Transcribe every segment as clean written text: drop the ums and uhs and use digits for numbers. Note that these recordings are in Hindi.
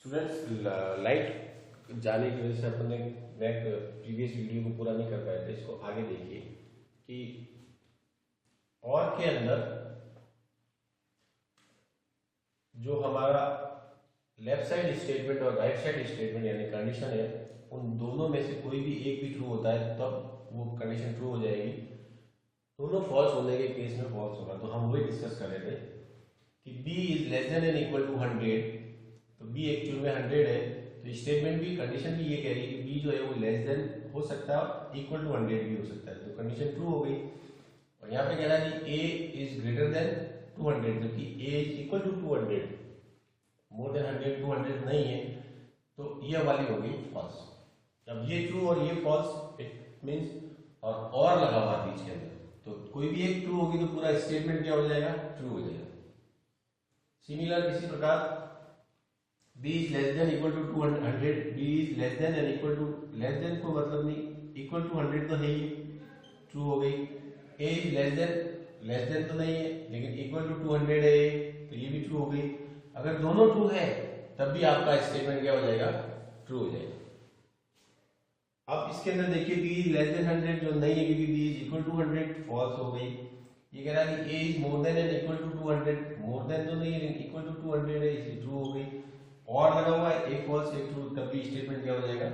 स्टूडेंट्स, लाइट जाने की वजह से अपने प्रीवियस वीडियो को पूरा नहीं कर पाए थे। इसको आगे देखिए कि और के अंदर जो हमारा लेफ्ट साइड स्टेटमेंट और राइट साइड स्टेटमेंट यानी कंडीशन है, उन दोनों में से कोई भी एक भी ट्रू होता है तब वो कंडीशन ट्रू हो जाएगी। दोनों फॉल्स होने के केस में फॉल्स होगा। तो हम वही डिस्कस कर रहे थे कि b is less than and equal to 100। तो b एक्चुअल में 100 है, तो स्टेटमेंट भी कंडीशन भी ये कह रही है कि b जो है वो लेस देन हो सकता है, इक्वल टू 100 भी हो सकता है। तो कंडीशन ट्रू हो गई। और यहाँ पे कह रहा है कि a इज ग्रेटर देन 200, जबकि a is equal to 200, more than 100 200 नहीं है, तो ये वाली हो गई फॉल्स। अब ये ट्रू और ये फॉल्स, इट मींस और लगा हुआ बीच के अंदर, तो कोई भी एक ट्रू होगी तो पूरा स्टेटमेंट क्या हो जाएगा, ट्रू हो जाएगा। सिमिलर इसी प्रकार b is less than equal to 200, b is less than and equal to, less than को मतलब नहीं, इक्वल टू 100 तो है ही, ट्रू हो गई। a इज लेस देन तो नहीं है लेकिन इक्वल टू 200 है, तो ये भी ट्रू हो गई। अगर दोनों ट्रू है तब भी आपका स्टेटमेंट क्या हो जाएगा, ट्रू हो जाएगा। अब इसके अंदर देखिए b इज लेस देन 100 जो नहीं है क्योंकि b is equal to 100, false हो गई। ये कह रहा है कि a is more than and equal to 200, more than तो नहीं है लेकिन इक्वल टू 200 है, इसलिए ट्रू हो गई। और लगा हुआ है, एक फॉल्स एक ट्रू, तब भी स्टेटमेंट क्या हो जाएगा,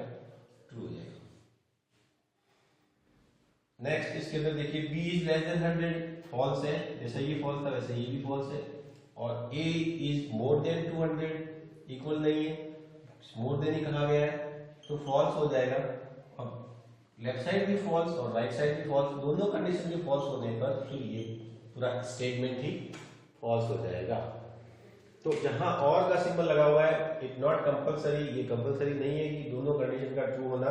ट्रू हो जाएगा। नेक्स्ट इसके अंदर देखिए b is less than 100, false है, जैसा ये फॉल्स था वैसे ये भी फॉल्स है। और a is more then 200, equal नहीं है, मोर देन ही कहा गया है, तो फॉल्स हो जाएगा। अब लेफ्ट साइड भी फॉल्स और राइट साइड भी फॉल्स, दोनों कंडीशन के फॉल्स होने पर फिर ये पूरा स्टेटमेंट ही फॉल्स हो जाएगा। तो जहां और का सिंबल लगा हुआ है, इट नॉट कंपलसरी, ये कंपलसरी नहीं है कि दोनों कंडीशन का ट्रू होना,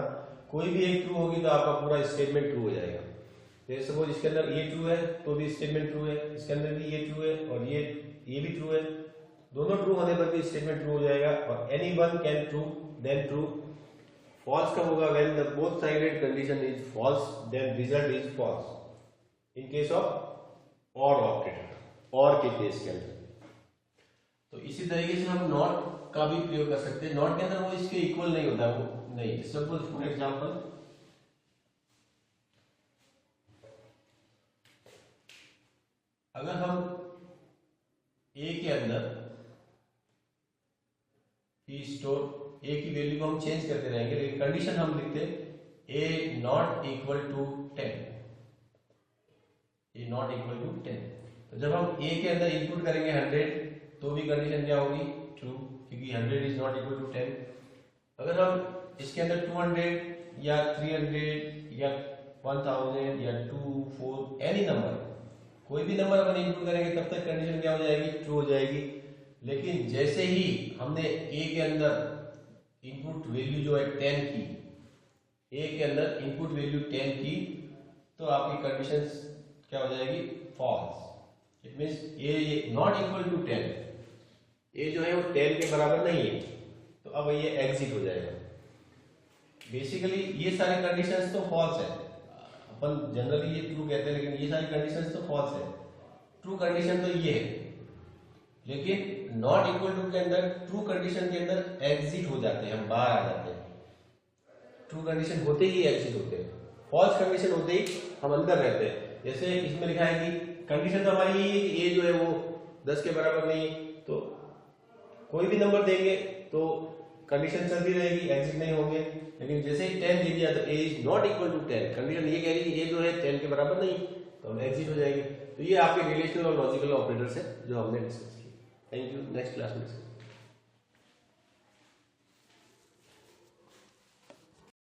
कोई भी एक ट्रू होगी तो आपका पूरा स्टेटमेंट ट्रू हो जाएगा। जैसे सपोज इसके अंदर ये ट्रू है तो भी स्टेटमेंट ट्रू है, इसके अंदर भी ये ट्रू है और ये भी ट्रू है, दोनों ट्रू होने पर भी स्टेटमेंट ट्रू हो जाएगा। और any one can true then true. False कब होगा, when the both sided condition is false then result is false in case of or operator, or के केस के अंदर। तो इसी तरीके से हम नॉट का भी प्रयोग कर सकते हैं। नॉट के अंदर वो इसके इक्वल नहीं होता, वो नहीं। सपोज फॉर एग्जांपल अगर हम a के अंदर ही स्टोर, a की वैल्यू को हम चेंज करते रहेंगे लेकिन कंडीशन हम लिखते a not equal to 10, a not equal to 10। तो जब हम a के अंदर इनपुट करेंगे 100 तो भी कंडीशन क्या होगी, ट्रू, क्योंकि 100 इज नॉट इक्वल टू 10। अगर हम इसके अंदर 200 या 300 या 1000 या 2 4 एनी नंबर, कोई भी नंबर अपन इनपुट करेंगे तब तक कंडीशन क्या हो जाएगी, ट्रू हो जाएगी। लेकिन जैसे ही हमने a के अंदर इनपुट वैल्यू जो है 10 की, a के अंदर इनपुट वैल्यू 10 की, तो आपकी कंडीशन क्या हो जाएगी, false. It means a not equal to 10, a जो है वो 10 के बराबर नहीं है, तो अब ये एग्जिट हो जाएगा। बेसिकली ये सारी कंडीशंस तो फॉल्स है, अपन जनरली ये ट्रू कहते हैं लेकिन ये सारी कंडीशंस तो फॉल्स है। ट्रू कंडीशन तो ये है, लेकिन नॉट इक्वल टू के अंदर ट्रू कंडीशन के अंदर एग्जिट हो जाते हैं, हम बाहर आ जाते हैं। ट्रू कंडीशन होते ही एग्जिट होते हैं, फॉल्स कंडीशन होते ही हम अंदर रहते हैं। जैसे इसमें लिखा है कि कंडीशन तो हमारी यही है कि a जो है वो 10 के बराबर नहीं, तो कोई भी नंबर देंगे तो कंडीशन चलती रहेगी, एग्जिट नहीं होंगे। लेकिन जैसे ही 10 दे दिया तो a is not equal to 10, condition ये कह रही है कि a जो है 10 के बराबर नहीं, तो हम एग्जिट हो जाएंगे। तो ये आपके रिलेशनल और लॉजिकल ऑपरेटर्स है जो हमने डिस्कस किए। थैंक यू, नेक्स्ट क्लास में।